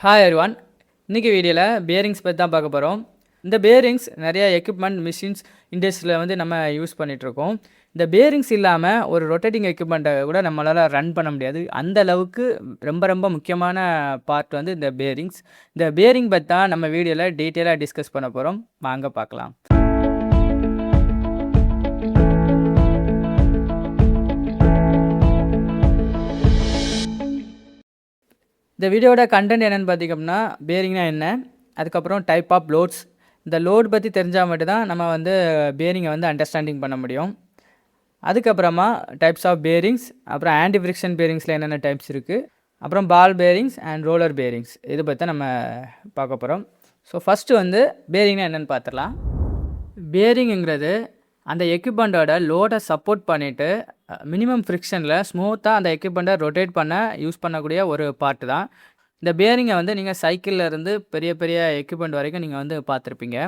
Hi everyone. இன்றைக்கி வீடியோவில் bearings பற்றி தான் பார்க்க போகிறோம். இந்த பேரிங்ஸ் நிறைய எக்யூப்மெண்ட் மிஷின்ஸ் இண்டஸ்ட்ரியில் வந்து நம்ம யூஸ் பண்ணிகிட்ருக்கோம். இந்த பேரிங்ஸ் இல்லாமல் ஒரு ரொட்டேட்டிங் எக்யூப்மெண்ட்டை கூட நம்மளால் ரன் பண்ண முடியாது. அந்த அளவுக்கு ரொம்ப ரொம்ப முக்கியமான பார்ட் வந்து இந்த பேரிங்ஸ். இந்த பேரிங் பற்றி தான் நம்ம வீடியோவில் டீட்டெயிலாக டிஸ்கஸ் பண்ண போகிறோம். வாங்க பார்க்கலாம். இந்த வீடியோட கண்டென்ட் என்னென்னு பார்த்திங்கன்னா, பேரிங்னா என்ன, அதுக்கப்புறம் டைப் ஆஃப் லோட்ஸ். இந்த லோட் பற்றி தெரிஞ்சால் மட்டும்தான் நம்ம வந்து பேரிங்கை வந்து அண்டர்ஸ்டாண்டிங் பண்ண முடியும். அதுக்கப்புறமா டைப்ஸ் ஆஃப் பேரிங்ஸ், அப்புறம் ஆன்டி ஃப்ரிக்ஷன் பேரிங்ஸில் என்னென்ன டைப்ஸ் இருக்குது, அப்புறம் பால் பேரிங்ஸ் அண்ட் ரோலர் பேரிங்ஸ் இதை பற்றி நம்ம பார்க்க போகிறோம். ஸோ ஃபஸ்ட்டு வந்து பேரிங்னா என்னென்னு பார்த்துடலாம். பேரிங்குங்கிறது அந்த எக்யூப்மெண்ட்டோட லோடை சப்போர்ட் பண்ணிவிட்டு மினிமம் ஃப்ரிக்ஷனில் ஸ்மூத்தாக அந்த எக்யூப்மெண்ட்டை ரொட்டேட் பண்ண யூஸ் பண்ணக்கூடிய ஒரு பார்ட்டு தான். இந்த பேரிங்கை வந்து நீங்கள் சைக்கிளில் இருந்து பெரிய பெரிய எக்யூப்மெண்ட் வரைக்கும் நீங்கள் வந்து பார்த்துருப்பீங்க.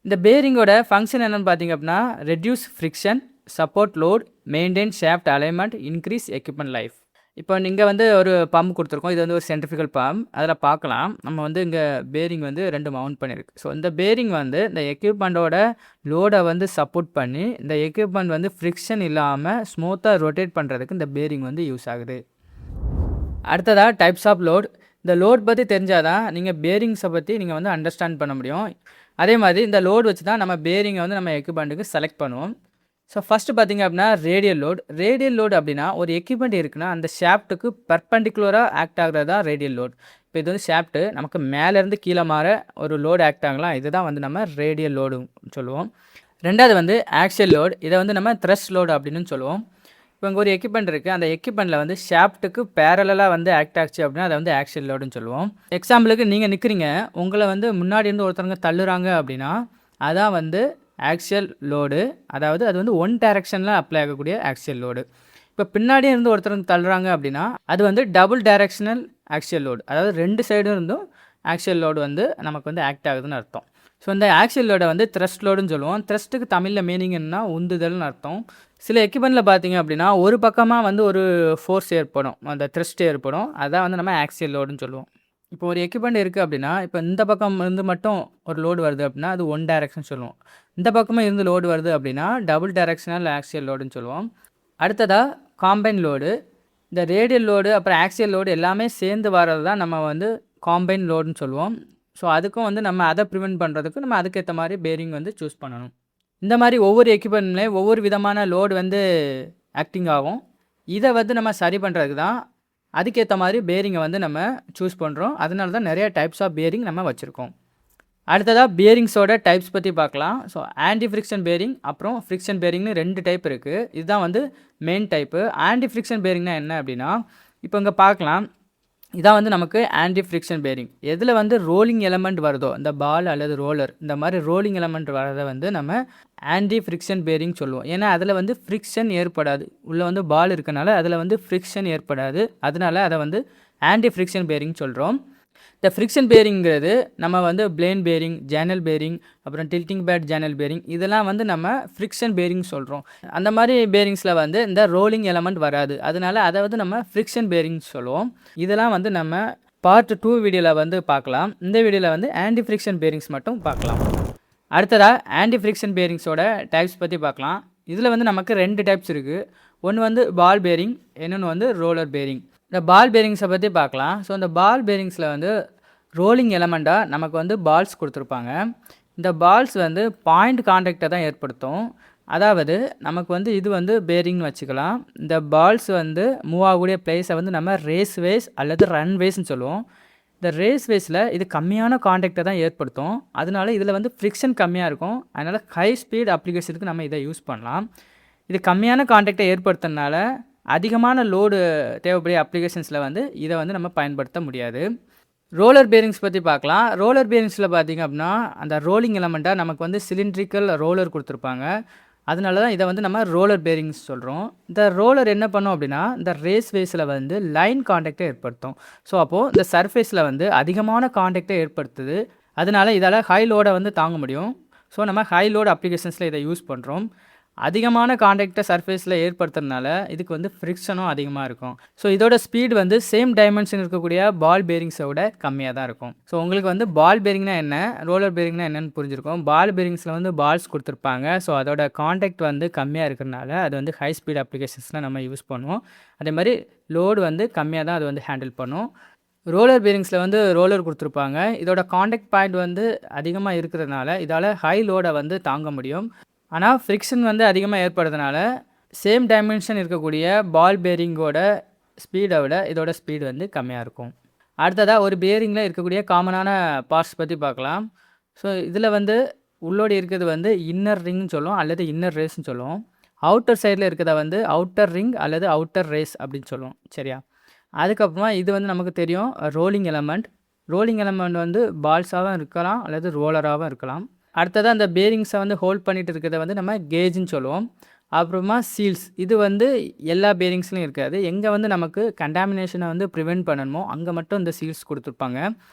இந்த பேரிங்கோட ஃபங்க்ஷன் என்னென்னு பார்த்தீங்க அப்படின்னா, reduce friction, support load, maintain shaft alignment, increase equipment life. இப்போ நீங்கள் வந்து ஒரு பம்ப் கொடுத்துருக்கோம். இது வந்து ஒரு சென்ட்ரிஃபிகல் பம்ப். அதில் பார்க்கலாம் நம்ம வந்து இங்கே பேரிங் வந்து 2 மவுண்ட் பண்ணியிருக்கு. ஸோ இந்த பேரிங் வந்து இந்த எக்யூப்மெண்ட்டோட லோடை வந்து சப்போர்ட் பண்ணி இந்த எக்யூப்மெண்ட் வந்து ஃப்ரிக்ஷன் இல்லாமல் ஸ்மூத்தாக ரொட்டேட் பண்ணுறதுக்கு இந்த பேரிங் வந்து யூஸ் ஆகுது. அடுத்ததாக டைப்ஸ் ஆஃப் லோட். இந்த லோட் பற்றி தெரிஞ்சால் தான் நீங்கள் பேரிங்ஸை பற்றி நீங்கள் வந்து அண்டர்ஸ்டாண்ட் பண்ண முடியும். அதே மாதிரி இந்த லோட் வச்சு தான் நம்ம பேரிங்கை வந்து நம்ம எக்யூப்மெண்ட்டுக்கு செலக்ட் பண்ணுவோம். ஸோ ஃபஸ்ட்டு பார்த்திங்க அப்படின்னா ரேடியல் லோட். ரேடியல் லோட் அப்படின்னா ஒரு எக்யூப்மெண்ட் இருக்குன்னா அந்த ஷாஃப்ட்டுக்கு பர்பண்டிகுலராக ஆக்ட் ஆகிறது தான் ரேடியல் லோட். இப்போ இது வந்து ஷாஃப்ட்டு நமக்கு மேலேருந்து கீழே மாற ஒரு லோடு ஆக்ட் ஆகலாம். இதுதான் வந்து நம்ம ரேடியல் லோடு சொல்லுவோம். ரெண்டாவது வந்து ஆக்சியல் லோட். இதை வந்து நம்ம த்ரஸ்ட் லோடு அப்படின்னு சொல்லுவோம். இப்போ இங்கே ஒரு எக்யூப்மெண்ட் இருக்குது. அந்த எக்யூப்மெண்ட்டில் வந்து ஷாஃப்ட்டுக்கு பேரலாக வந்து ஆக்ட் ஆச்சு அப்படின்னா அதை வந்து ஆக்சியல் லோடுன்னு சொல்லுவோம். எக்ஸாம்பிளுக்கு நீங்கள் நிற்கிறீங்க, உங்களை வந்து முன்னாடி இருந்து ஒருத்தவங்க தள்ளுறாங்க அப்படின்னா அதான் வந்து ஆக்சியல் லோடு. அதாவது அது வந்து ஒன் டைரக்ஷனில் அப்ளை ஆகக்கூடிய ஆக்சியல் லோடு. இப்போ பின்னாடியே இருந்து ஒருத்தர் தள்ளுறாங்க அப்படின்னா அது வந்து டபுள் டைரக்ஷனல் ஆக்சியல் லோடு. அதாவது 2 சைடும் இருந்தும் ஆக்சியல் லோடு வந்து நமக்கு வந்து ஆக்ட் ஆகுதுன்னு அர்த்தம். ஸோ இந்த ஆக்சியல் லோடை வந்து த்ரஸ்ட் லோடுன்னு சொல்லுவோம். த்ரஸ்ட்டுக்கு தமிழில் மீனிங் என்னன்னா உந்துதல்னு அர்த்தம். சில எக்யூப்மெண்ட்டில் பார்த்தீங்க அப்படின்னா ஒரு பக்கமாக வந்து ஒரு ஃபோர்ஸ் ஏற்படும், அந்த த்ரஸ்ட் ஏற்படும். அதான் வந்து நம்ம ஆக்சியல் லோடுன்னு சொல்லுவோம். இப்போ ஒரு எக்யூப்மெண்ட் இருக்குது அப்படின்னா இப்போ இந்த பக்கம் இருந்து மட்டும் ஒரு லோடு வருது அப்படின்னா அது ஒன் டைரக்ஷன் சொல்லுவோம். இந்த பக்கமாக இருந்து லோடு வருது அப்படின்னா டபுள் டைரக்ஷனல் ஆக்சியல் லோடுன்னு சொல்லுவோம். அடுத்ததாக காம்பைன் லோடு. இந்த ரேடியல் லோடு அப்புறம் ஆக்சியல் லோடு எல்லாமே சேர்ந்து வர்றது தான் நம்ம வந்து காம்பைன் லோடுன்னு சொல்லுவோம். ஸோ அதுக்கும் வந்து நம்ம அதை ப்ரிவென்ட் பண்ணுறதுக்கு நம்ம அதுக்கேற்ற மாதிரி பேரிங் வந்து சூஸ் பண்ணணும். இந்த மாதிரி ஒவ்வொரு எக்யூப்மெண்ட்லேயும் ஒவ்வொரு விதமான லோடு வந்து ஆக்டிங் ஆகும். இதை வந்து நம்ம சரி பண்ணுறதுக்கு தான் அதுக்கேற்ற மாதிரி பேரிங்கை வந்து நம்ம சூஸ் பண்ணுறோம். அதனால தான் நிறைய டைப்ஸ் ஆஃப் பேரிங் நம்ம வச்சுருக்கோம். அடுத்ததாக பேரிங்ஸோட டைப்ஸ் பற்றி பார்க்கலாம். ஸோ ஆன்டி ஃப்ரிக்ஷன் பேரிங் அப்புறம் ஃப்ரிக்ஷன் பேரிங்னு 2 டைப் இருக்குது. இதுதான் வந்து மெயின் டைப்பு. ஆன்டி ஃப்ரிக்ஷன் பேரிங்னா என்ன அப்படின்னா இப்போ இங்கே பார்க்கலாம், இதான் வந்து நமக்கு ஆன்டி ஃப்ரிக்ஷன் பேரிங். எதில் வந்து ரோலிங் எலமெண்ட் வருதோ இந்த பால் அல்லது ரோலர், இந்த மாதிரி ரோலிங் எலமெண்ட் வரதை வந்து நம்ம ஆன்டி ஃப்ரிக்ஷன் பேரிங் சொல்லுவோம். ஏன்னா அதில் வந்து ஃப்ரிக்ஷன் ஏற்படாது. உள்ளே வந்து பால் இருக்கனால அதில் வந்து ஃப்ரிக்ஷன் ஏற்படாது. அதனால அதை வந்து ஆன்டி ஃப்ரிக்ஷன் பேரிங் சொல்கிறோம். இந்த ஃப்ரிக்ஷன் பேரிங்கிறது நம்ம வந்து பிளேன் பேரிங், ஜேனல் பேரிங், அப்புறம் டில்ட்டிங் பேட் ஜேனல் பேரிங் இதெல்லாம் வந்து நம்ம ஃப்ரிக்ஷன் பேரிங் சொல்கிறோம். அந்த மாதிரி பேரிங்ஸில் வந்து இந்த ரோலிங் எலமெண்ட் வராது. அதனால அதை வந்து நம்ம ஃப்ரிக்ஷன் பேரிங் சொல்லுவோம். இதெல்லாம் வந்து நம்ம பார்ட் 2 வீடியோவில் வந்து பார்க்கலாம். இந்த வீடியோவில் வந்து ஆன்டி ஃப்ரிக்ஷன் பேரிங்ஸ் மட்டும் பார்க்கலாம். அடுத்ததாக ஆன்டி ஃப்ரிக்ஷன் பேரிங்ஸோட டைப்ஸ் பற்றி பார்க்கலாம். இதில் வந்து நமக்கு 2 டைப்ஸ் இருக்குது. ஒன்று வந்து பால் பேரிங், இன்னொன்று வந்து ரோலர் பேரிங். இந்த பால் பேரிங்ஸை பற்றி பார்க்கலாம். ஸோ இந்த பால் பேரிங்ஸில் வந்து ரோலிங் எலமெண்ட்டாக நமக்கு வந்து பால்ஸ் கொடுத்துருப்பாங்க. இந்த பால்ஸ் வந்து பாயிண்ட் கான்டாக்டை தான் ஏற்படுத்தும். அதாவது நமக்கு வந்து இது வந்து பேரிங்னு வச்சுக்கலாம். இந்த பால்ஸ் வந்து மூவ் ஆகக்கூடிய பிளேஸை வந்து நம்ம ரேஸ் வேஸ் அல்லது ரன் வேஸ்ன்னு சொல்லுவோம். இந்த ரேஸ் வேஸில் இது கம்மியான கான்டாக்டை தான் ஏற்படுத்தும். அதனால இதில் வந்து ஃப்ரிக்ஷன் கம்மியாக இருக்கும். அதனால் ஹை ஸ்பீட் அப்ளிகேஷனுக்கு நம்ம இதை யூஸ் பண்ணலாம். இது கம்மியான கான்டாக்டை ஏற்படுத்துறதுனால அதிகமான லோடு தேவைப்படிய அப்ளிகேஷன்ஸில் வந்து இதை வந்து நம்ம பயன்படுத்த முடியாது. ரோலர் பேரிங்ஸ் பற்றி பார்க்கலாம். ரோலர் பேரிங்ஸில் பார்த்திங்க அப்படின்னா அந்த ரோலிங் எலமெண்ட்டாக நமக்கு வந்து சிலிண்ட்ரிக்கல் ரோலர் கொடுத்துருப்பாங்க. அதனால தான் இதை வந்து நம்ம ரோலர் பேரிங்ஸ் சொல்கிறோம். இந்த ரோலர் என்ன பண்ணோம் அப்படின்னா இந்த ரேஸ் வேஸில் வந்து லைன் கான்டாக்டை ஏற்படுத்தும். ஸோ அப்போது இந்த சர்ஃபேஸில் வந்து அதிகமான கான்டாக்டை ஏற்படுத்துது. அதனால இதால் ஹை லோடை வந்து தாங்க முடியும். ஸோ நம்ம ஹை லோடு அப்ளிகேஷன்ஸில் இதை யூஸ் பண்ணுறோம். அதிகமான காண்டாக்டை சர்ஃபேஸில் ஏற்படுத்துறதுனால இதுக்கு வந்து ஃப்ரிக்ஷனும் அதிகமாக இருக்கும். ஸோ இதோட ஸ்பீட் வந்து சேம் டைமென்ஷன் இருக்கக்கூடிய பால் பேரிங்ஸை விட கம்மியாக தான் இருக்கும். ஸோ உங்களுக்கு வந்து பால் பேரிங்னா என்ன, ரோலர் பேரிங்னா என்னன்னு புரிஞ்சிருக்கும். பால் பேரிங்ஸில் வந்து பால்ஸ் கொடுத்துருப்பாங்க. ஸோ அதோட காண்டாக்ட் வந்து கம்மியாக இருக்கிறனால அது வந்து ஹை ஸ்பீட் அப்ளிகேஷன்ஸில் நம்ம யூஸ் பண்ணுவோம். அதே மாதிரி லோடு வந்து கம்மியாக தான் அது வந்து ஹேண்டில் பண்ணும். ரோலர் பேரிங்ஸில் வந்து ரோலர் கொடுத்துருப்பாங்க. இதோட காண்டாக்ட் பாயிண்ட் வந்து அதிகமாக இருக்கிறதுனால இதால் ஹை லோடை வந்து தாங்க முடியும். ஆனால் ஃப்ரிக்ஷன் வந்து அதிகமாக ஏற்படுறதுனால சேம் டைமென்ஷன் இருக்கக்கூடிய பால் பேரிங்கோட ஸ்பீடை விட இதோட ஸ்பீடு வந்து கம்மியாக இருக்கும். அடுத்ததாக ஒரு பேரிங்கில் இருக்கக்கூடிய காமனான பார்ட்ஸ் பற்றி பார்க்கலாம். ஸோ இதில் வந்து உள்ளோடி இருக்கிறது வந்து இன்னர் ரிங்னு சொல்லுவோம் அல்லது இன்னர் ரேஸ்ன்னு சொல்லுவோம். அவுட்டர் சைடில் இருக்கிறத வந்து அவுட்டர் ரிங் அல்லது அவுட்டர் ரேஸ் அப்படின்னு சொல்லுவோம். சரியா? அதுக்கப்புறமா இது வந்து நமக்கு தெரியும் ரோலிங் எலமெண்ட். ரோலிங் எலமெண்ட் வந்து பால்ஸாகவும் இருக்கலாம் அல்லது ரோலராகவும் இருக்கலாம். அடுத்ததாக அந்த பேரிங்ஸை வந்து ஹோல்ட் பண்ணிட்டு இருக்கிறத வந்து நம்ம கேஜ்னு சொல்லுவோம். அப்புறமா சீல்ஸ், இது வந்து எல்லா பேரிங்ஸ்லையும் இருக்காது. எங்கே வந்து நமக்கு கண்டாமினேஷனை வந்து ப்ரிவெண்ட் பண்ணணுமோ அங்கே மட்டும் இந்த சீல்ஸ் கொடுத்துருப்பாங்க.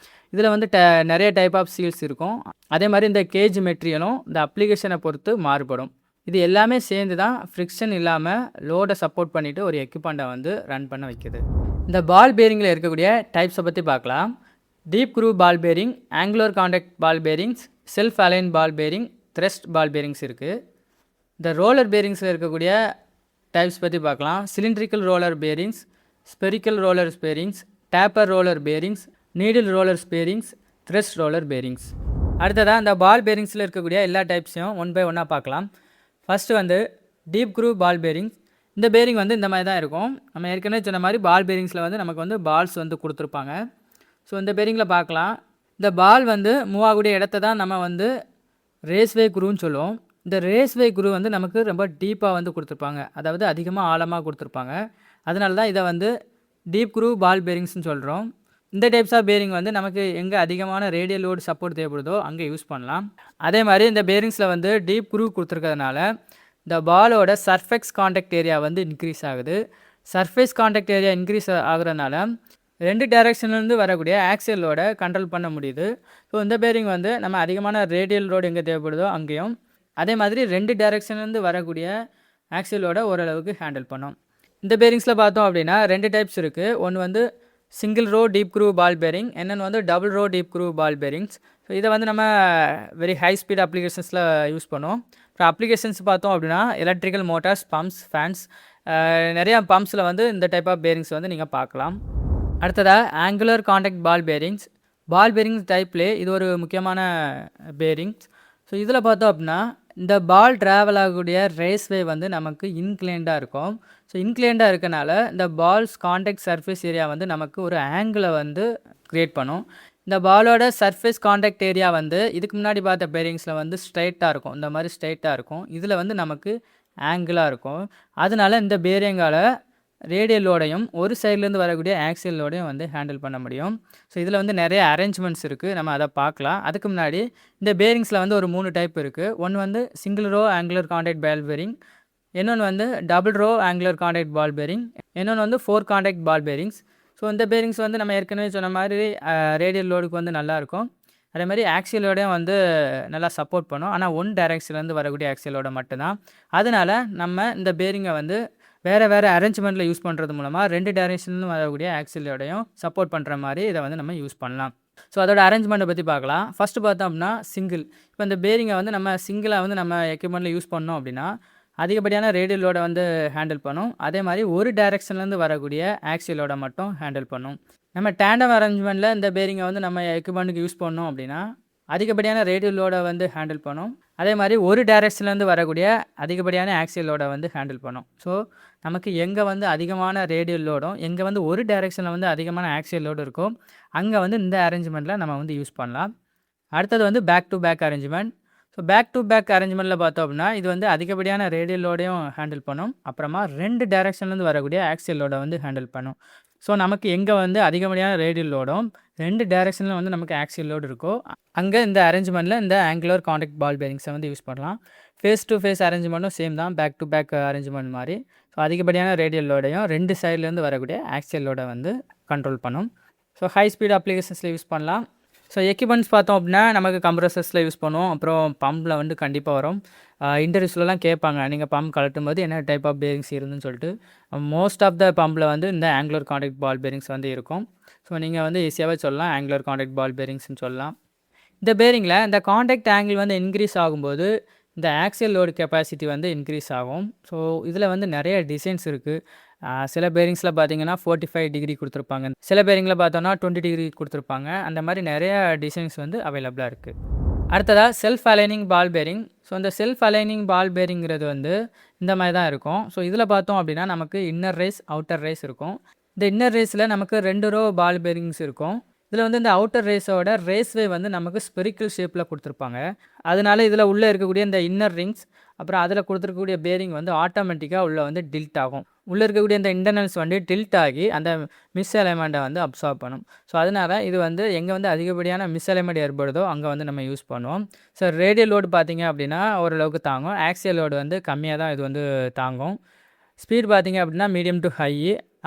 இதில் வந்து நிறைய டைப் ஆஃப் சீல்ஸ் இருக்கும். அதே மாதிரி இந்த கேஜ் மெட்டீரியலும் இந்த அப்ளிகேஷனை பொறுத்து மாறுபடும். இது எல்லாமே சேர்ந்து தான் ஃப்ரிக்ஷன் இல்லாமல் லோடை சப்போர்ட் பண்ணிவிட்டு ஒரு எக்யூப்மெண்ட்டை வந்து ரன் பண்ண வைக்குது. இந்த பால் பேரிங்கில் இருக்கக்கூடிய டைப்ஸை பற்றி பார்க்கலாம். Deep groove ball bearing, angular contact ball bearings, self align ball bearing, thrust ball bearings இருக்குது. இந்த ரோலர் பேரிங்ஸில் இருக்கக்கூடிய டைப்ஸ் பற்றி பார்க்கலாம். Cylindrical roller bearings, spherical roller bearings, taper roller bearings, needle roller bearings, thrust roller bearings. அடுத்ததாக இந்த பால் பேரிங்ஸில் இருக்கக்கூடிய எல்லா டைப்ஸையும் ஒன் பை ஒன்னாக பார்க்கலாம். ஃபஸ்ட்டு வந்து டீப் க்ரூவ் பால் பேரிங்ஸ். இந்த பேரிங் வந்து இந்த மாதிரி தான் இருக்கும். நம்ம ஏற்கனவே சொன்ன மாதிரி பால் பேரிங்ஸில் வந்து நமக்கு வந்து பால்ஸ் வந்து கொடுத்துருப்பாங்க. ஸோ இந்த பேரிங்கில் பார்க்கலாம். இந்த பால் வந்து மூவ் ஆகக்கூடிய இடத்த தான் நம்ம வந்து ரேஸ்வே குரூன்னு சொல்லுவோம். இந்த ரேஸ்வே குரூ வந்து நமக்கு ரொம்ப டீப்பாக வந்து கொடுத்துருப்பாங்க, அதாவது அதிகமாக ஆழமாக கொடுத்துருப்பாங்க. அதனால தான் இதை வந்து டீப் க்ரூ பால் பேரிங்ஸ்னு சொல்கிறோம். இந்த டைப்ஸ் ஆஃப் பேரிங் வந்து நமக்கு எங்கே அதிகமான ரேடியல் லோடு சப்போர்ட் தேவைப்படுதோ அங்கே யூஸ் பண்ணலாம். அதே மாதிரி இந்த பேரிங்ஸில் வந்து டீப் க்ரூ கொடுத்துருக்கிறதுனால இந்த பாலோட சர்ஃபேஸ் காண்டாக்ட் ஏரியா வந்து இன்க்ரீஸ் ஆகுது. சர்ஃபேஸ் காண்டாக்ட் ஏரியா இன்க்ரீஸ் ஆகுறதுனால 2 டைரெக்ஷன்லேருந்து வரக்கூடிய ஆக்சியல் லோடை கண்ட்ரோல் பண்ண முடியுது. ஸோ இந்த பேரிங் வந்து நம்ம அதிகமான ரேடியல் லோடு எங்கே தேவைப்படுதோ அங்கேயும், அதே மாதிரி 2 டைரெக்ஷன்லேருந்து வரக்கூடிய ஆக்சியல் லோடை ஓரளவுக்கு ஹேண்டில் பண்ணும். இந்த பேரிங்ஸில் பார்த்தோம் அப்படின்னா 2 டைப்ஸ் இருக்குது. ஒன்று வந்து single row deep groove ball bearing, இன்னொன்று வந்து double row deep groove ball bearings. So இதை வந்து நம்ம வெரி ஹை ஸ்பீட் அப்ளிகேஷன்ஸில் யூஸ் பண்ணுவோம். அப்புறம் அப்ளிகேஷன்ஸ் பார்த்தோம் அப்படின்னா எலக்ட்ரிக்கல் மோட்டார்ஸ், பம்ப்ஸ், ஃபேன்ஸ், நிறையா பம்ப்ஸில் வந்து இந்த டைப் ஆஃப் பேரிங்ஸ் வந்து நீங்கள் பார்க்கலாம். அடுத்ததாக ஆங்குலர் காண்டாக்ட் பால் பேரிங்ஸ். பால் பேரிங்ஸ் டைப்லேயே இது ஒரு முக்கியமான பேரிங்ஸ். ஸோ இதில் பார்த்தோம் அப்படின்னா இந்த பால் ட்ராவல் ஆகக்கூடிய ரேஸ்வே வந்து நமக்கு இன்க்ளைண்டாக இருக்கும். ஸோ இன்க்ளைண்டாக இருக்கனால இந்த பால்ஸ் காண்டாக்ட் சர்ஃபேஸ் ஏரியா வந்து நமக்கு ஒரு ஆங்கிளை வந்து க்ரியேட் பண்ணும். இந்த பாலோட சர்ஃபேஸ் காண்டாக்ட் ஏரியா வந்து இதுக்கு முன்னாடி பார்த்த பேரிங்ஸில் வந்து ஸ்ட்ரைட்டாக இருக்கும், இந்த மாதிரி ஸ்ட்ரைட்டாக இருக்கும். இதில் வந்து நமக்கு ஆங்கிளாக இருக்கும். அதனால இந்த பேரிங்கால் ரேடியல் லோடையும் ஒரு சைட்லேருந்து வரக்கூடிய ஆக்சியல் லோடையும் வந்து ஹேண்டில் பண்ண முடியும். ஸோ இதில் வந்து நிறைய அரேஞ்ச்மெண்ட்ஸ் இருக்குது, நம்ம அதை பார்க்கலாம். அதுக்கு முன்னாடி இந்த பேரிங்ஸில் வந்து ஒரு 3 டைப் இருக்குது. ஒன்று வந்து single row angular contact ball bearing, இன்னொன்று வந்து double row angular contact ball bearing, இன்னொன்று வந்து 4 காண்டாக்ட் பால் பேரிங்ஸ். ஸோ இந்த பேரிங்ஸ் வந்து நம்ம ஏற்கனவே சொன்ன மாதிரி ரேடியல் லோடுக்கு வந்து நல்லாயிருக்கும். அதே மாதிரி ஆக்சியலோடையும் வந்து நல்லா சப்போர்ட் பண்ணும். ஆனால் 1 டைரெக்ஷன்லேருந்து வரக்கூடிய ஆக்சியலோட மட்டும்தான். அதனால் நம்ம இந்த பேரிங்கை வந்து வேறு அரேஞ்ச்மெண்ட்டில் யூஸ் பண்ணுறது மூலமாக 2 டைரெக்ஷன்லேருந்து வரக்கூடிய ஆக்சிலோடையும் சப்போர்ட் பண்ணுற மாதிரி இதை வந்து நம்ம யூஸ் பண்ணலாம். ஸோ அதோட அரேஞ்ச்மெண்ட்டை பற்றி பார்க்கலாம். ஃபஸ்ட்டு பார்த்தோம் அப்படின்னா சிங்கிள். இப்போ இந்த பேரிங்கை வந்து நம்ம சிங்கிளாக வந்து நம்ம எக்யூப்மெண்ட்டில் யூஸ் பண்ணோம் அப்படின்னா அதிகப்படியான ரேடியல் லோடை வந்து ஹேண்டில் பண்ணும். அதே மாதிரி 1 டைரெக்ஷன்லேருந்து வரக்கூடிய ஆக்சிலோட மட்டும் ஹேண்டில் பண்ணும். நம்ம டேண்டம் அரேஞ்ச்மெண்ட்டில் இந்த பேரிங்கை வந்து நம்ம எக்யூப்மெண்ட்டுக்கு யூஸ் பண்ணோம் அப்படின்னா அதிகப்படியான ரேடியல் லோடை வந்து ஹேண்டில் பண்ணும். அதே மாதிரி 1 டைரெக்ஷன்லேருந்து வரக்கூடிய அதிகப்படியான ஆக்சியல் லோடை வந்து ஹேண்டில் பண்ணும். ஸோ நமக்கு எங்கே வந்து அதிகமான ரேடியல் லோடும் எங்கே வந்து 1 டைரெக்ஷனில் வந்து அதிகமான ஆக்சியல் லோடு இருக்கோ அங்கே வந்து இந்த அரேஞ்ச்மெண்ட்டில் நம்ம வந்து யூஸ் பண்ணலாம். அடுத்தது வந்து back to back arrangement. So back to back அரேஞ்ச்மெண்ட்டில் பார்த்தோம் அப்படின்னா இது வந்து அதிகப்படியான ரேடியல் லோடையும் ஹேண்டில் பண்ணும். அப்புறமா 2 டைரெக்ஷன்லேருந்து வரக்கூடிய ஆக்சியல் லோடை வந்து ஹேண்டில் பண்ணும். ஸோ நமக்கு எங்கே வந்து அதிகப்படியான ரேடியல் லோடும் 2 டைரெக்ஷனில் வந்து நமக்கு ஆக்சியல் லோடு இருக்கோ அங்கே இந்த அரேஞ்ச்மெண்ட்டில் இந்த ஆங்குலர் காண்டாக்ட் பால் பேரிங்ஸை வந்து யூஸ் பண்ணலாம். ஃபேஸ் டு ஃபேஸ் அரேஞ்ச்மெண்ட்டும் சேம் தான், பேக் டு பேக் அரேஞ்ச்மெண்ட் மாதிரி. ஸோ அதிகப்படியான ரேடியல் லோடையும் 2 சைட்லேருந்து வரக்கூடிய ஆக்சியல் லோடை வந்து கண்ட்ரோல் பண்ணும். ஸோ ஹை ஸ்பீட் அப்ளிகேஷன்ஸில் யூஸ் பண்ணலாம். ஸோ எக்யூப்மெண்ட்ஸ் பார்த்தோம் அப்படின்னா நமக்கு கம்ப்ரஸர்ஸில் யூஸ் பண்ணுவோம். அப்புறம் பம்பில் வந்து கண்டிப்பாக வரும். இன்டர்வியூஸ்லலாம் கேட்பாங்க, நீங்கள் பம்ப் கழட்டும்போது என்ன டைப் ஆஃப் பேரிங்ஸ் இருந்துன்னு சொல்லிட்டு. மோஸ்ட் ஆஃப் த பம்பில் வந்து இந்த ஆங்குலர் கான்டாக்ட் பால் பேரிங்ஸ் வந்து இருக்கும். ஸோ நீங்கள் வந்து ஈஸியாகவே சொல்லலாம் ஆங்குலர் கான்டாக்ட் பால் பேரிங்ஸ்னு சொல்லலாம். இந்த பேரிங்கில் இந்த கான்டாக்ட் ஆங்கிள் வந்து இன்க்ரீஸ் ஆகும்போது இந்த ஆக்சியல் லோடு கெப்பாசிட்டி வந்து இன்க்ரீஸ் ஆகும். ஸோ இதில் வந்து நிறைய டிசைன்ஸ் இருக்குது. சில பேரிங்ஸில் பார்த்தீங்கன்னா 45 டிகிரி கொடுத்துருப்பாங்க. சில பேரிங்கில் பார்த்தோன்னா 20 டிகிரி கொடுத்துருப்பாங்க. அந்த மாதிரி நிறைய டிசைன்ஸ் வந்து அவைலபிளாக இருக்குது. அடுத்ததாக self aligning ball bearing. So இந்த செல்ஃப் அலைனிங் பால் பேரிங்கிறது வந்து இந்த மாதிரி தான் இருக்கும். ஸோ இதில் பார்த்தோம் அப்படின்னா நமக்கு இன்னர் ரேஸ் அவுட்டர் ரேஸ் இருக்கும். இந்த இன்னர் ரேஸில் நமக்கு 2 ரோ பால் பேரிங்ஸ் இருக்கும். இதில் வந்து இந்த அவுட்டர் ரேஸோட ரேஸ்வே வந்து நமக்கு ஸ்பெரிக்கல் ஷேப்பில் கொடுத்துருப்பாங்க. அதனால இதில் உள்ளே இருக்கக்கூடிய இந்த இன்னர் ரிங்ஸ் அப்புறம் அதில் கொடுத்துருக்கக்கூடிய பேரிங் வந்து ஆட்டோமேட்டிக்காக உள்ளே வந்து டில்ட் ஆகும். உள்ளே இருக்கக்கூடிய இந்த இன்டர்னல்ஸ் வந்து டில்ட் ஆகி அந்த மிஸ் அலைன்மெண்ட்டை வந்து அப்சார்ப் பண்ணும். ஸோ அதனால் இது வந்து எங்கே வந்து அதிகப்படியான மிஸ் அலைன்மெண்ட் ஏற்படுதோ அங்கே வந்து நம்ம யூஸ் பண்ணுவோம். ஸோ ரேடியல் லோடு பார்த்திங்க அப்படின்னா ஓரளவுக்கு தாங்கும். ஆக்சியல் லோடு வந்து கம்மியாக தான் இது வந்து தாங்கும். ஸ்பீட் பார்த்திங்க அப்படின்னா மீடியம் டு ஹை.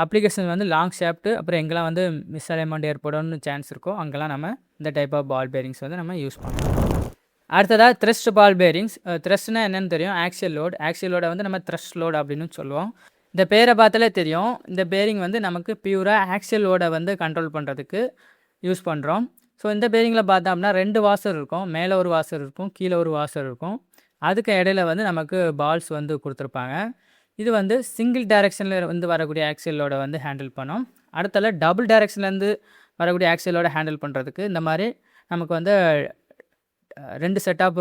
அப்ளிகேஷன் வந்து லாங் ஷாஃப்ட்டு அப்புறம் எங்கெல்லாம் வந்து மிஸ் அலைன்மெண்ட் ஏற்படும்னு சான்ஸ் இருக்கோ அங்கெல்லாம் நம்ம இந்த டைப் ஆஃப் பால் பேரிங்ஸ் வந்து நம்ம யூஸ் பண்ணுவோம். அடுத்ததாக த்ரெஸ்ட் பால் பேரிங்ஸ். த்ரெஸ்ட்னா என்னென்னு தெரியும், ஆக்சியல் லோடை வந்து நம்ம த்ரெஸ்ட் லோடு அப்படின்னு சொல்லுவோம். இந்த பேரை பார்த்தாலே தெரியும், இந்த பேரிங் வந்து நமக்கு பியூராக ஆக்சியல் லோடை வந்து கண்ட்ரோல் பண்ணுறதுக்கு யூஸ் பண்ணுறோம். ஸோ இந்த பேரிங்கில் பார்த்தோம்னா 2 வாசர் இருக்கும். மேலே ஒரு வாசர் இருக்கும், கீழே ஒரு வாசர் இருக்கும். அதுக்கு இடையில வந்து நமக்கு பால்ஸ் வந்து கொடுத்துருப்பாங்க. இது வந்து சிங்கிள் டைரெக்ஷனில் வந்து வரக்கூடிய ஆக்சியல் லோடை வந்து ஹேண்டில் பண்ணும். அடுத்தால டபுள் டைரெக்ஷன்லேருந்து வரக்கூடிய ஆக்சியல் லோடை ஹேண்டில் பண்ணுறதுக்கு இந்த மாதிரி நமக்கு வந்து 2 set of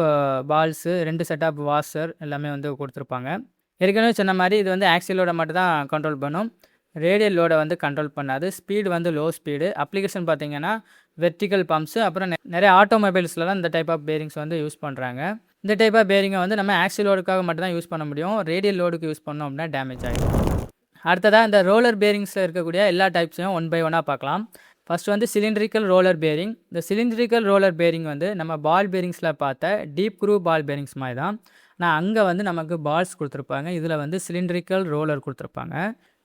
balls 2 set of washer எல்லாமே வந்து கொடுத்துருப்பாங்க. ஏற்கனவே சொன்ன மாதிரி இது வந்து ஆக்சியல் லோடை மட்டும் தான் கண்ட்ரோல் பண்ணும். ரேடியல் லோடை வந்து கண்ட்ரோல் பண்ணாது. ஸ்பீடு வந்து லோ ஸ்பீடு. அப்ளிகேஷன் பார்த்திங்கன்னா வெர்டிக்கல் பம்ப்ஸு அப்புறம் நிறைய ஆட்டோமொபைல்ஸ்லாம் இந்த டைப் ஆஃப் பேரிங்ஸ் வந்து யூஸ் பண்ணுறாங்க. இந்த டைப் ஆஃப் பேரிங்கை வந்து நம்ம ஆக்சியல் லோடுக்காக மட்டும் தான் யூஸ் பண்ண முடியும். ரேடியல் லோடுக்கு யூஸ் பண்ணோம் அப்படின்னா டேமேஜ் ஆகிடும். அடுத்ததாக இந்த ரோலர் பேரிங்ஸில் இருக்கக்கூடிய எல்லா டைப்ஸையும் 1 by 1 பார்க்கலாம். ஃபஸ்ட் வந்து சிலிண்ட்ரிக்கல் ரோலர் பேரிங். இந்த சிலிண்ட்ரிக்கல் ரோலர் பேரிங் வந்து நம்ம பால் பேரிங்ஸில் பார்த்த டீப் க்ரூ பால் பேரிங்ஸ் மாதிரி தான். ஆனால் அங்கே வந்து நமக்கு பால்ஸ் கொடுத்துருப்பாங்க. இதில் வந்து சிலிண்ட்ரிக்கல் ரோலர் கொடுத்துருப்பாங்க.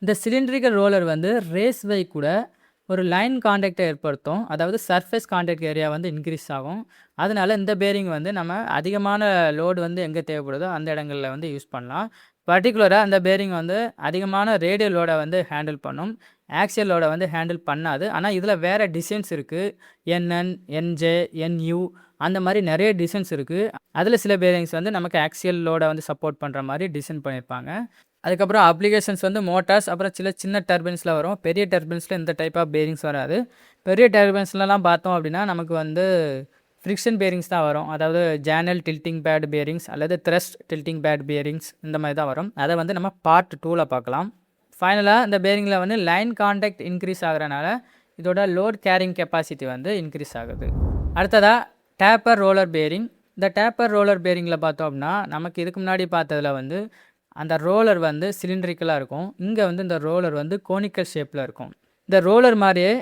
இந்த சிலிண்ட்ரிக்கல் ரோலர் வந்து ரேஸ்வை கூட ஒரு லைன் கான்டாக்டை ஏற்படுத்தும். அதாவது சர்ஃபேஸ் கான்டாக்ட் ஏரியா வந்து இன்க்ரீஸ் ஆகும். அதனால் இந்த பேரிங் வந்து நம்ம அதிகமான லோடு வந்து எங்கே தேவைப்படுதோ அந்த இடங்களில் வந்து யூஸ் பண்ணலாம். பர்டிகுலராக அந்த பேரிங் வந்து அதிகமான ரேடியல் லோடை வந்து ஹேண்டில் பண்ணும். ஆக்சியல் லோடை வந்து ஹேண்டில் பண்ணாது. ஆனால் இதில் வேறு டிசைன்ஸ் இருக்குது. NN, NJ, NU அந்த மாதிரி நிறைய டிசைன்ஸ் இருக்குது. அதில் சில பேரிங்ஸ் வந்து நமக்கு ஆக்சியல் லோடை வந்து சப்போர்ட் பண்ணுற மாதிரி டிசைன் பண்ணியிருப்பாங்க. அதுக்கப்புறம் அப்ளிகேஷன்ஸ் வந்து மோட்டார்ஸ் அப்புறம் சின்ன டர்பைன்ஸில் வரும். பெரிய டர்பைன்ஸில் இந்த டைப் ஆஃப் பேரிங்ஸ் வராது. பெரிய டர்பைன்ஸ்லலாம் பார்த்தோம் அப்படின்னா நமக்கு வந்து ஃப்ரிக்ஷன் பேரிங்ஸ் தான் வரும். அதாவது ஜேனல் டில்ட்டிங் பேட் பேரிங்ஸ் அல்லது த்ரஸ்ட் டில்ட்டிங் பேட் பேரிங்ஸ் இந்த மாதிரி தான் வரும். அதை வந்து நம்ம பார்ட் 2ல் பார்க்கலாம். ஃபைனலாக இந்த பேரிங்கில் வந்து லைன் கான்டாக்ட் இன்க்ரீஸ் ஆகிறனால இதோட லோட் கேரிங் கெப்பாசிட்டி வந்து இன்க்ரீஸ் ஆகுது. அடுத்ததாக டேப்பர் ரோலர் பேரிங். இந்த டேப்பர் ரோலர் பேரிங்கில் பார்த்தோம் அப்படின்னா நமக்கு இதுக்கு முன்னாடி பார்த்ததில் வந்து அந்த ரோலர் வந்து சிலிண்ட்ரிக்கலாக இருக்கும். இங்கே வந்து இந்த ரோலர் வந்து கோனிக்கல் ஷேப்பில் இருக்கும். இந்த ரோலர் மாதிரியே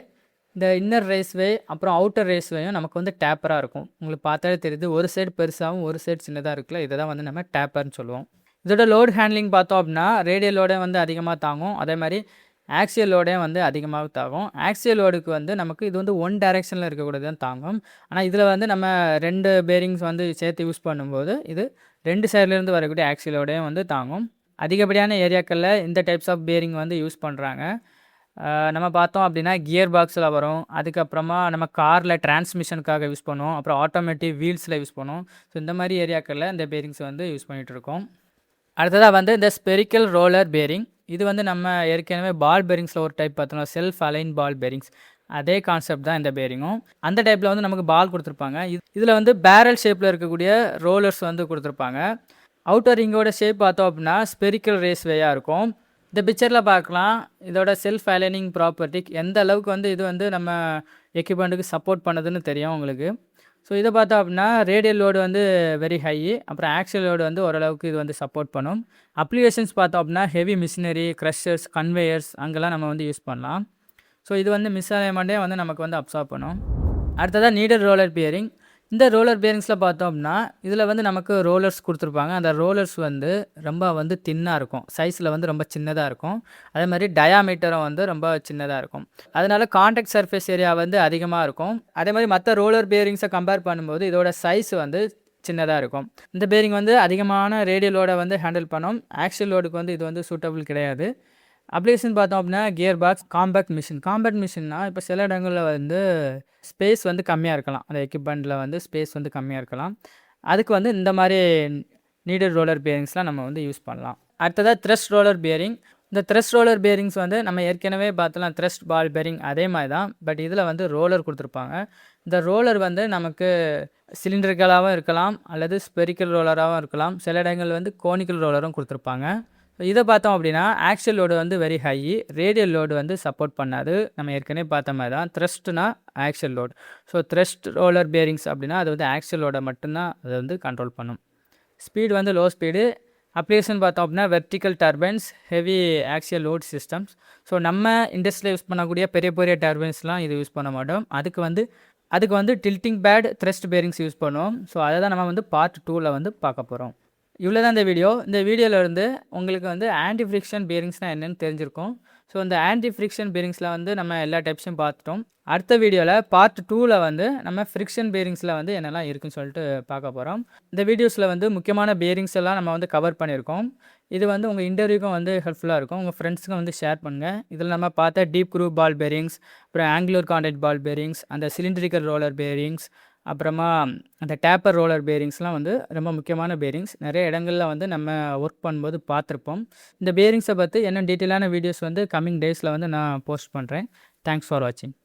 இந்த இன்னர் ரேஸ்வே அப்புறம் அவுட்டர் ரேஸ்வேயும் நமக்கு வந்து டேப்பராக இருக்கும். உங்களுக்கு பார்த்தாலே தெரியுது, ஒரு சைடு பெருசாகவும் ஒரு சைடு சின்னதாக இருக்குல்ல, இதை தான் வந்து நம்ம டேப்பர்னு சொல்லுவோம். இதோட லோட் ஹேண்ட்லிங் பார்த்தோம் அப்படின்னா ரேடியல் லோடே வந்து அதிகமாக தாங்கும். அதே மாதிரி ஆக்சியல் லோடையும் வந்து அதிகமாக தாங்கும். ஆக்சியல் லோடுக்கு வந்து நமக்கு இது வந்து 1 டைரெக்ஷனில் இருக்கக்கூடியது தான் தாங்கும். ஆனால் இதில் வந்து நம்ம 2 பேரிங்ஸ் வந்து சேர்த்து யூஸ் பண்ணும்போது இது 2 சைட்லேருந்து வரக்கூடிய ஆக்சியல் லோடையும் வந்து தாங்கும். அதிகப்படியான ஏரியாக்களில் இந்த டைப்ஸ் ஆஃப் பேரிங் வந்து யூஸ் பண்ணுறாங்க. நம்ம பார்த்தோம் அப்படின்னா கியர் பாக்ஸில் வரும். அதுக்கப்புறமா நம்ம காரில் டிரான்ஸ்மிஷனுக்காக யூஸ் பண்ணுவோம். அப்புறம் ஆட்டோமேட்டிக் வீல்ஸில் யூஸ் பண்ணுவோம். ஸோ இந்த மாதிரி ஏரியாக்களில் இந்த பேரிங்ஸ் வந்து யூஸ் பண்ணிகிட்ருக்கோம். அடுத்ததாக வந்து இந்த ஸ்பெரிக்கல் ரோலர் பேரிங். இது வந்து நம்ம ஏற்கனவே பால் பேரிங்ஸில் ஒரு டைப் பார்த்தோம்னா செல்ஃப் அலைன் பால் பேரிங்ஸ். அதே கான்செப்ட் தான் இந்த பேரிங்கும். அந்த டைப்பில் வந்து நமக்கு பால் கொடுத்துருப்பாங்க. இதில் வந்து பேரல் ஷேப்பில் இருக்கக்கூடிய ரோலர்ஸ் வந்து கொடுத்துருப்பாங்க. அவுட்டர் ரிங்கோட ஷேப் பார்த்தோம் அப்படின்னா ஸ்பெரிக்கல் ரேஸ்வேயாக இருக்கும். இந்த பிக்சரில் பார்க்கலாம் இதோட செல்ஃப் அலைனிங் ப்ராப்பர்ட்டி எந்த அளவுக்கு வந்து இது வந்து நம்ம எக்யூப்மெண்ட்டுக்கு சப்போர்ட் பண்ணுதுன்னு தெரியும் உங்களுக்கு. ஸோ இதை பார்த்தோம் அப்படின்னா ரேடியல் லோடு வந்து வெரி ஹை, அப்புறம் ஆக்சியல் லோடு வந்து ஓரளவுக்கு இது வந்து சப்போர்ட் பண்ணும். அப்ளிகேஷன்ஸ் பார்த்தோம் அப்படின்னா ஹெவி மிஷினரி, க்ரஷர்ஸ், கன்வேயர்ஸ் அங்கெல்லாம் நம்ம வந்து யூஸ் பண்ணலாம். ஸோ இது வந்து மிஸ் அலைன்மெண்ட்டே வந்து நமக்கு வந்து அப்சார்ப் பண்ணும். அடுத்ததாக நீடல் ரோலர் பேரிங். இந்த ரோலர் பேரிங்ஸில் பார்த்தோம் அப்படின்னா இதில் வந்து நமக்கு ரோலர்ஸ் கொடுத்துருப்பாங்க. அந்த ரோலர்ஸ் வந்து ரொம்ப வந்து தின்னாக இருக்கும், சைஸில் வந்து ரொம்ப சின்னதாக இருக்கும். அதே மாதிரி டயாமீட்டரும் வந்து ரொம்ப சின்னதாக இருக்கும். அதனால கான்டாக்ட் சர்ஃபேஸ் ஏரியா வந்து அதிகமாக இருக்கும். அதே மாதிரி மற்ற ரோலர் பேரிங்ஸை கம்பேர் பண்ணும்போது இதோட சைஸ் வந்து சின்னதாக இருக்கும். இந்த பேரிங் வந்து அதிகமான ரேடியல் லோடை வந்து ஹேண்டில் பண்ணும். ஆக்சியல் லோடுக்கு வந்து இது வந்து சூட்டபிள் கிடையாது. அப்ளிகேஷன் பார்த்தோம் அப்படின்னா கியர் பாக்ஸ், காம்பேக்ட் மிஷின்னா இப்போ சில இடங்களில் வந்து ஸ்பேஸ் வந்து கம்மியாக இருக்கலாம். அந்த எக்யூப்மெண்ட்டில் வந்து ஸ்பேஸ் வந்து கம்மியாக இருக்கலாம். அதுக்கு வந்து இந்த மாதிரி நீடட் ரோலர் பேரிங்ஸ்லாம் நம்ம வந்து யூஸ் பண்ணலாம். அடுத்ததாக த்ரெஸ்ட் ரோலர் பேரிங். இந்த த்ரெஸ்ட் ரோலர் பேரிங்ஸ் வந்து நம்ம ஏற்கனவே பார்த்தலாம் த்ரெஸ்ட் பால் பேரிங் அதே மாதிரி தான். பட் இதில் வந்து ரோலர் கொடுத்துருப்பாங்க. இந்த ரோலர் வந்து நமக்கு சிலிண்டர்களாகவும் இருக்கலாம் அல்லது ஸ்பெரிக்கல் ரோலராகவும் இருக்கலாம். சில இடங்கள் வந்து கோனிக்கல் ரோலரும் கொடுத்துருப்பாங்க. இதை பார்த்தோம் அப்படின்னா ஆக்சியல் லோடு வந்து வெரி ஹை, ரேடியல் லோடு வந்து சப்போர்ட் பண்ணாது. நம்ம ஏற்கனவே பார்த்த மாதிரி தான் த்ரெஸ்ட்னா axial load. So thrust roller bearings அப்படின்னா அது வந்து ஆக்சியல் லோடை மட்டும்தான் அதை வந்து கண்ட்ரோல் பண்ணும். ஸ்பீடு வந்து லோ ஸ்பீடு. அப்ளிகேஷன் பார்த்தோம் அப்படின்னா vertical turbines, heavy axial load systems. So நம்ம இண்டஸ்ட்ரியில் யூஸ் பண்ணக்கூடிய பெரிய பெரிய டர்பைன்ஸ்லாம் இது யூஸ் பண்ண மாட்டோம். அதுக்கு வந்து tilting pad thrust bearings use பண்ணுவோம். ஸோ அதை தான் நம்ம வந்து பார்ட் 2ல் வந்து பார்க்க போகிறோம். இவ்வளோ தான் இந்த வீடியோ. இந்த வீடியோவிலேருந்து உங்களுக்கு வந்து ஆன்டி ஃப்ரிக்ஷன் பேரிங்ஸ்னால் என்னென்னு தெரிஞ்சிருக்கும். ஸோ இந்த ஆன்டி ஃப்ரிக்ஷன் பேரிங்ஸில் வந்து நம்ம எல்லா டைப்ஸையும் பார்த்துட்டோம். அடுத்த வீடியோவில் பார்ட் 2ல் வந்து நம்ம ஃப்ரிக்ஷன் பேரிங்ஸில் வந்து என்னெல்லாம் இருக்குன்னு சொல்லிட்டு பார்க்க போகிறோம். இந்த வீடியோஸில் வந்து முக்கியமான பேரிங்ஸ் எல்லாம் நம்ம வந்து கவர் பண்ணியிருக்கோம். இது வந்து உங்கள் இன்டர்வியூக்கும் வந்து ஹெல்ப்ஃபுல்லாக இருக்கும். உங்கள் ஃப்ரெண்ட்ஸுக்கும் வந்து ஷேர் பண்ணுங்கள். இதில் நம்ம பார்த்த டீப் குரூவ் பால் பேரிங்ஸ், அப்புறம் ஆங்குலர் கான்டாக்ட் பால் பேரிங்ஸ், அந்த சிலிண்ட்ரிக்கல் ரோலர் பேரிங்ஸ், அப்புறமா அந்த டேப்பர் ரோலர் பேரிங்ஸ்லாம் வந்து ரொம்ப முக்கியமான பேரிங்ஸ். நிறைய இடங்களில் வந்து நம்ம ஒர்க் பண்ணும்போது பார்த்துருப்போம். இந்த பேரிங்ஸை பற்றி இன்னும் டீட்டெயிலான வீடியோஸ் வந்து கம்மிங் டேஸில் வந்து நான் போஸ்ட் பண்ணுறேன். தேங்க்ஸ் ஃபார் வாட்சிங்.